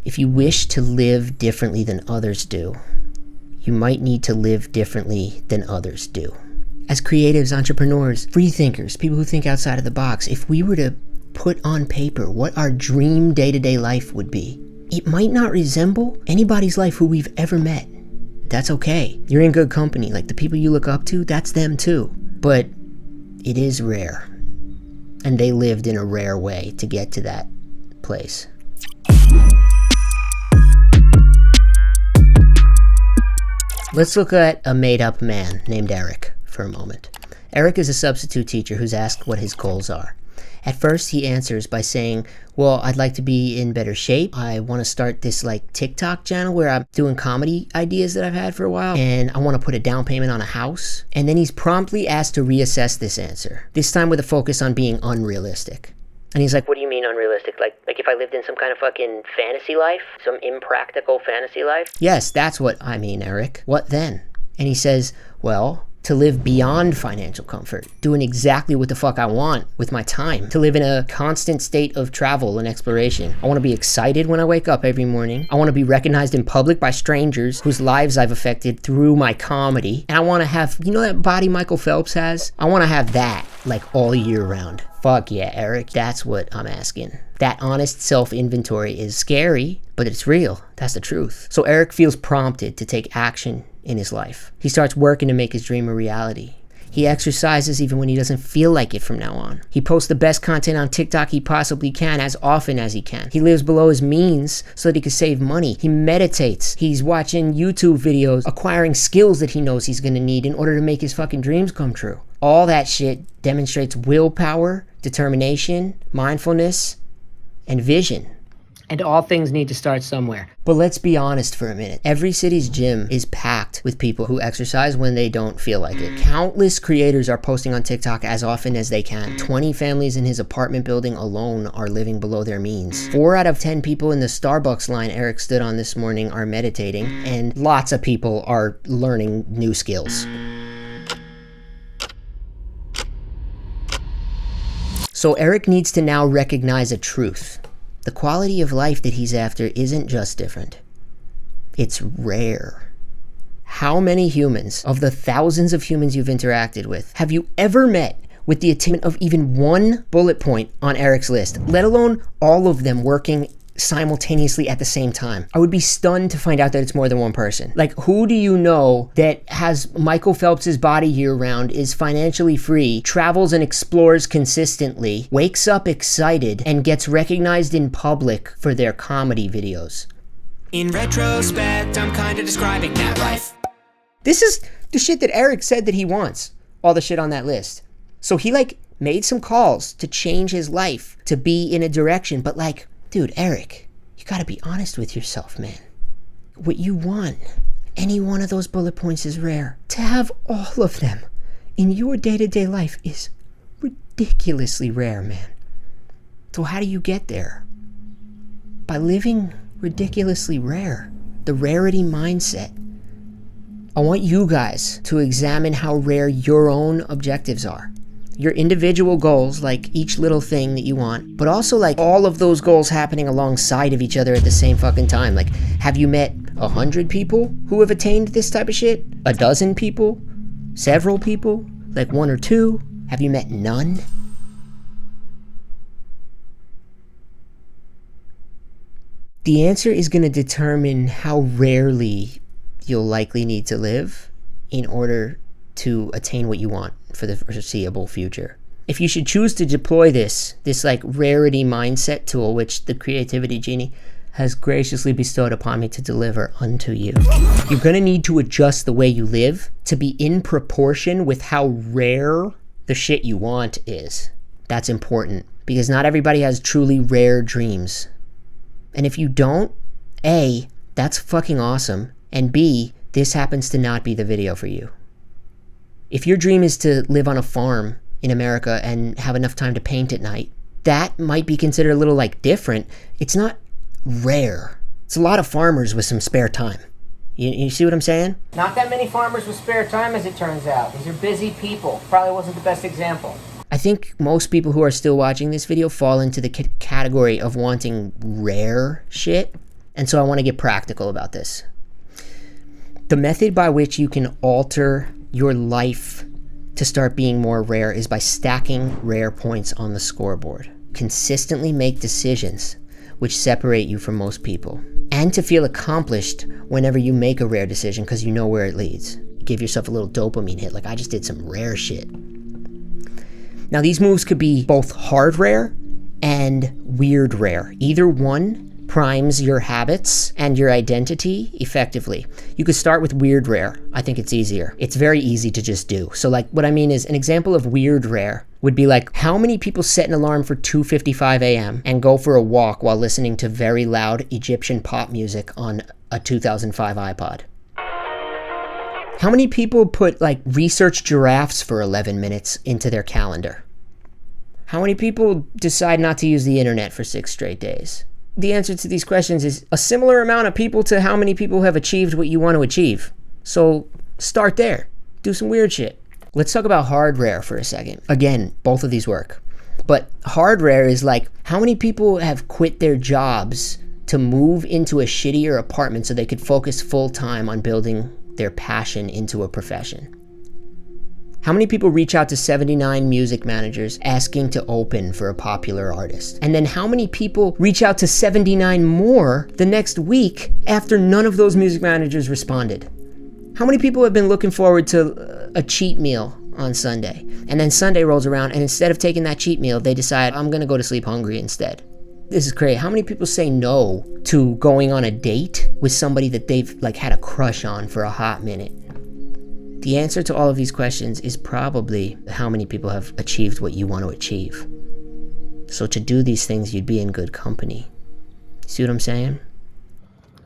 If you wish to live differently than others do, you might need to live differently than others do. As creatives, entrepreneurs, free thinkers, people who think outside of the box, if we were to put on paper what our dream day-to-day life would be, it might not resemble anybody's life who we've ever met. That's okay. You're in good company. Like the people you look up to, that's them too. But it is rare. And they lived in a rare way to get to that place. Let's look at a made-up man named Eric for a moment. Eric is a substitute teacher who's asked what his goals are. At first, he answers by saying, well, I'd like to be in better shape. I want to start this like TikTok channel where I'm doing comedy ideas that I've had for a while. And I want to put a down payment on a house. And then he's promptly asked to reassess this answer, this time with a focus on being unrealistic. And he's like, what do you mean unrealistic? Like if I lived in some kind of fucking fantasy life? Some impractical fantasy life? Yes, that's what I mean, Eric. What then? And he says, well, to live beyond financial comfort, doing exactly what the fuck I want with my time, to live in a constant state of travel and exploration. I want to be excited when I wake up every morning. I want to be recognized in public by strangers whose lives I've affected through my comedy. And I want to have, you know that body Michael Phelps has? I want to have that like all year round. Fuck yeah, Eric, that's what I'm asking. That honest self-inventory is scary, but it's real. That's the truth. So Eric feels prompted to take action in his life. He starts working to make his dream a reality. He exercises even when he doesn't feel like it from now on. He posts the best content on TikTok he possibly can as often as he can. He lives below his means so that he can save money. He meditates. He's watching YouTube videos, acquiring skills that he knows he's gonna need in order to make his fucking dreams come true. All that shit demonstrates willpower, determination, mindfulness, and vision. And all things need to start somewhere. But let's be honest for a minute. Every city's gym is packed with people who exercise when they don't feel like it. Countless creators are posting on TikTok as often as they can. 20 families in his apartment building alone are living below their means. 4 out of 10 people in the Starbucks line Eric stood on this morning are meditating, and lots of people are learning new skills. So Eric needs to now recognize a truth. The quality of life that he's after isn't just different. It's rare. How many humans, of the thousands of humans you've interacted with, have you ever met with the attainment of even one bullet point on Eric's list, let alone all of them working simultaneously at the same time? I would be stunned to find out that it's more than one person. Like, who do you know that has Michael Phelps's body year round, is financially free, travels and explores consistently, wakes up excited, and gets recognized in public for their comedy videos? In retrospect, I'm kind of describing that life. This is the shit that Eric said that he wants. All the shit on that list. So he made some calls to change his life, to be in a direction, but dude, Eric, you gotta be honest with yourself, man. What you want, any one of those bullet points is rare. To have all of them in your day-to-day life is ridiculously rare, man. So how do you get there? By living ridiculously rare. The Rarity Mindset. I want you guys to examine how rare your own objectives are. Your individual goals, like each little thing that you want, but also all of those goals happening alongside of each other at the same fucking time. Have you met 100 people who have attained this type of shit? 12 people? Several people? 1 or 2? Have you met none? The answer is going to determine how rarely you'll likely need to live in order to attain what you want for the foreseeable future. If you should choose to deploy this Rarity Mindset tool, which the Creativity Genie has graciously bestowed upon me to deliver unto you, you're going to need to adjust the way you live to be in proportion with how rare the shit you want is. That's important, because not everybody has truly rare dreams. And if you don't, A, that's fucking awesome, and B, this happens to not be the video for you. If your dream is to live on a farm in America and have enough time to paint at night, that might be considered a little different. It's not rare. It's a lot of farmers with some spare time. You see what I'm saying? Not that many farmers with spare time, as it turns out. These are busy people. Probably wasn't the best example. I think most people who are still watching this video fall into the category of wanting rare shit. And so I want to get practical about this. The method by which you can alter your life to start being more rare is by stacking rare points on the scoreboard. Consistently make decisions which separate you from most people. And to feel accomplished whenever you make a rare decision because you know where it leads. Give yourself a little dopamine hit, like I just did some rare shit. Now these moves could be both hard rare and weird rare. Either one primes your habits and your identity effectively. You could start with weird rare. I think it's easier. It's very easy to just do. So like what I mean is an example of weird rare would be like, how many people set an alarm for 2:55 a.m. and go for a walk while listening to very loud Egyptian pop music on a 2005 iPod? How many people put like research giraffes for 11 minutes into their calendar? How many people decide not to use the internet for 6 straight days? The answer to these questions is a similar amount of people to how many people have achieved what you want to achieve. So start there. Do some weird shit. Let's talk about hard rare for a second. Again, both of these work. But hard rare is like, how many people have quit their jobs to move into a shittier apartment so they could focus full time on building their passion into a profession? How many people reach out to 79 music managers asking to open for a popular artist? And then how many people reach out to 79 more the next week after none of those music managers responded? How many people have been looking forward to a cheat meal on Sunday? And then Sunday rolls around and instead of taking that cheat meal, they decide, I'm gonna go to sleep hungry instead. This is crazy. How many people say no to going on a date with somebody that they've like had a crush on for a hot minute? The answer to all of these questions is probably how many people have achieved what you want to achieve. So to do these things, you'd be in good company. See what I'm saying?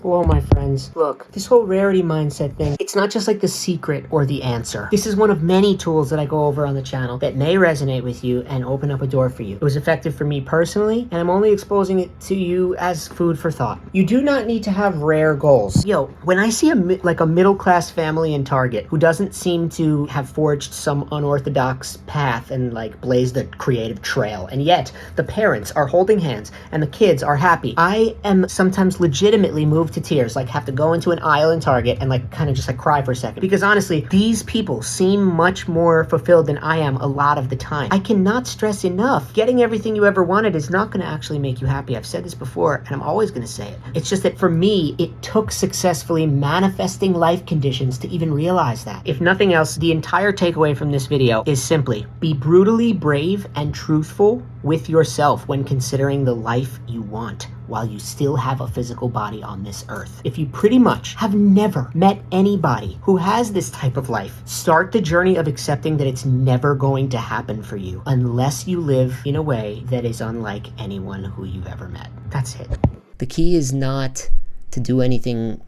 Whoa, my friends. Look, this whole rarity mindset thing, it's not just like the secret or the answer. This is one of many tools that I go over on the channel that may resonate with you and open up a door for you. It was effective for me personally, and I'm only exposing it to you as food for thought. You do not need to have rare goals. Yo, when I see a middle-class family in Target who doesn't seem to have forged some unorthodox path and like blazed a creative trail, and yet the parents are holding hands and the kids are happy, I am sometimes legitimately moved to tears, like have to go into an aisle in Target and like kind of just like cry for a second. Because honestly, these people seem much more fulfilled than I am a lot of the time. I cannot stress enough, getting everything you ever wanted is not going to actually make you happy. I've said this before and I'm always going to say it. It's just that for me, it took successfully manifesting life conditions to even realize that. If nothing else, the entire takeaway from this video is simply be brutally brave and truthful with yourself when considering the life you want while you still have a physical body on this earth. If you pretty much have never met anybody who has this type of life, start the journey of accepting that it's never going to happen for you unless you live in a way that is unlike anyone who you've ever met. That's it. The key is not to do anything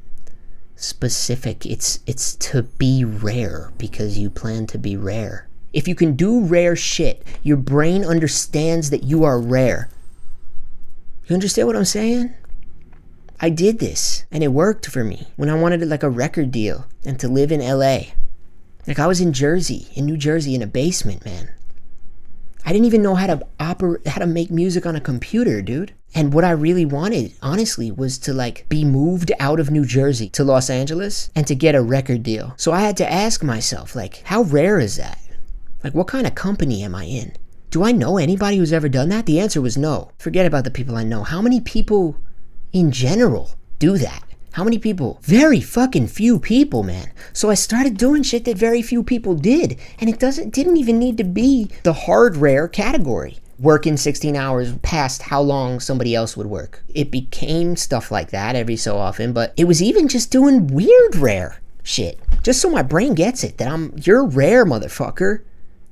specific. It's to be rare because you plan to be rare. If you can do rare shit, your brain understands that you are rare. You understand what I'm saying? I did this, and it worked for me when I wanted like a record deal and to live in LA. Like I was in New Jersey in a basement, man. I didn't even know how to make music on a computer, dude. And what I really wanted, honestly, was to like be moved out of New Jersey to Los Angeles and to get a record deal. So I had to ask myself, like, how rare is that? Like, what kind of company am I in? Do I know anybody who's ever done that? The answer was no. Forget about the people I know. How many people in general do that? How many people? Very fucking few people, man. So I started doing shit that very few people did. And it didn't even need to be the hard rare category. Working 16 hours past how long somebody else would work. It became stuff like that every so often, but it was even just doing weird rare shit. Just so my brain gets it, that you're rare, motherfucker.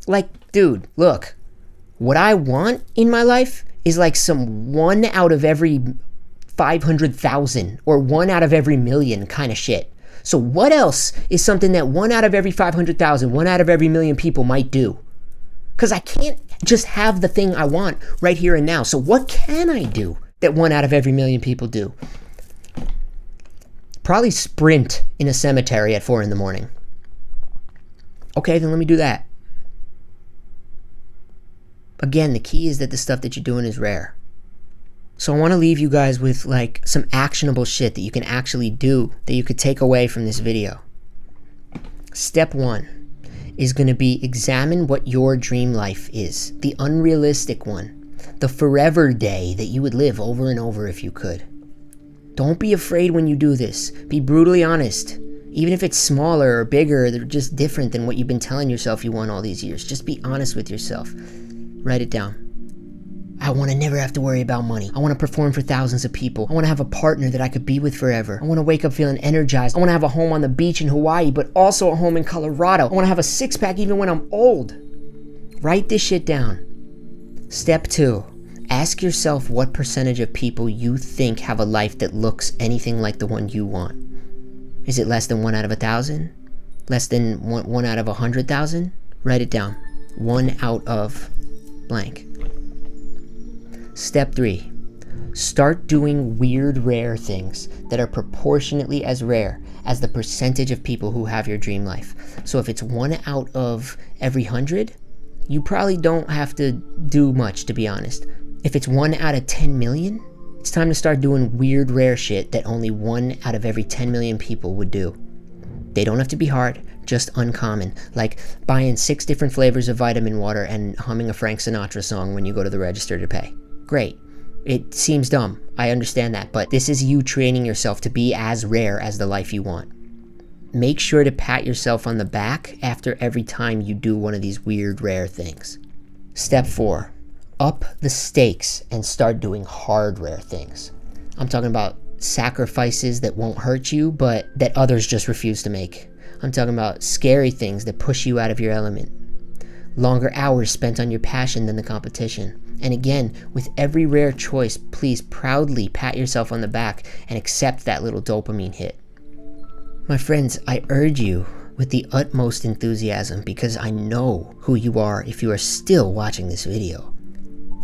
Like, dude, look. What I want in my life is like some 1 out of every 500,000 or 1 out of every million kind of shit. So what else is something that 1 out of every 500,000, 1 out of every million people might do? Because I can't just have the thing I want right here and now. So what can I do that 1 out of every million people do? Probably sprint in a cemetery at 4 a.m. Okay, then let me do that. Again, the key is that the stuff that you're doing is rare. So I want to leave you guys with like some actionable shit that you can actually do, that you could take away from this video. Step 1 is going to be examine what your dream life is. The unrealistic one. The forever day that you would live over and over if you could. Don't be afraid when you do this. Be brutally honest. Even if it's smaller or bigger, they're just different than what you've been telling yourself you want all these years. Just be honest with yourself. Write it down. I want to never have to worry about money. I want to perform for thousands of people. I want to have a partner that I could be with forever. I want to wake up feeling energized. I want to have a home on the beach in Hawaii, but also a home in Colorado. I want to have a six-pack even when I'm old. Write this shit down. Step 2. Ask yourself what percentage of people you think have a life that looks anything like the one you want. Is it less than 1 out of 1,000? Less than 1 out of 100,000? Write it down. 1 out of blank. Step 3. Start doing weird, rare things that are proportionately as rare as the percentage of people who have your dream life. So if it's 1 out of every 100, you probably don't have to do much, to be honest. If it's 1 out of 10 million, it's time to start doing weird, rare shit that only 1 out of every 10 million people would do. They don't have to be hard, just uncommon, like buying 6 different flavors of vitamin water and humming a Frank Sinatra song when you go to the register to pay. Great. It seems dumb, I understand that, but this is you training yourself to be as rare as the life you want. Make sure to pat yourself on the back after every time you do one of these weird, rare things. Step 4. Up the stakes and start doing hard, rare things. I'm talking about sacrifices that won't hurt you, but that others just refuse to make. I'm talking about scary things that push you out of your element. Longer hours spent on your passion than the competition. And again, with every rare choice, please proudly pat yourself on the back and accept that little dopamine hit. My friends, I urge you with the utmost enthusiasm because I know who you are if you are still watching this video.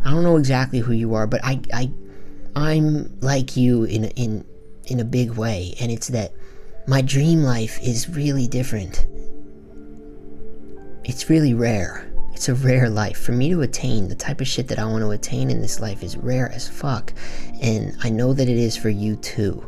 I don't know exactly who you are, but I'm like you in a big way, and it's that my dream life is really different. It's really rare. It's a rare life. For me to attain the type of shit that I want to attain in this life is rare as fuck. And I know that it is for you too.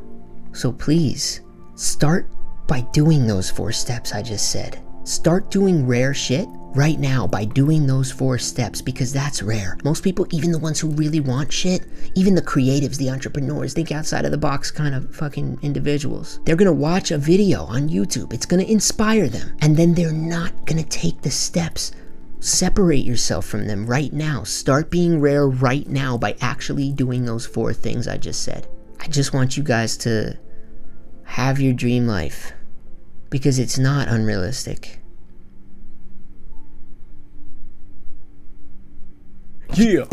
So please, start by doing those 4 steps I just said. Start doing rare shit right now by doing those 4 steps, because that's rare. Most people, even the ones who really want shit, even the creatives, the entrepreneurs, think outside of the box kind of fucking individuals. They're gonna watch a video on YouTube. It's gonna inspire them. And then they're not gonna take the steps. Separate yourself from them right now. Start being rare right now by actually doing those 4 things I just said. I just want you guys to have your dream life, because it's not unrealistic. Yeah.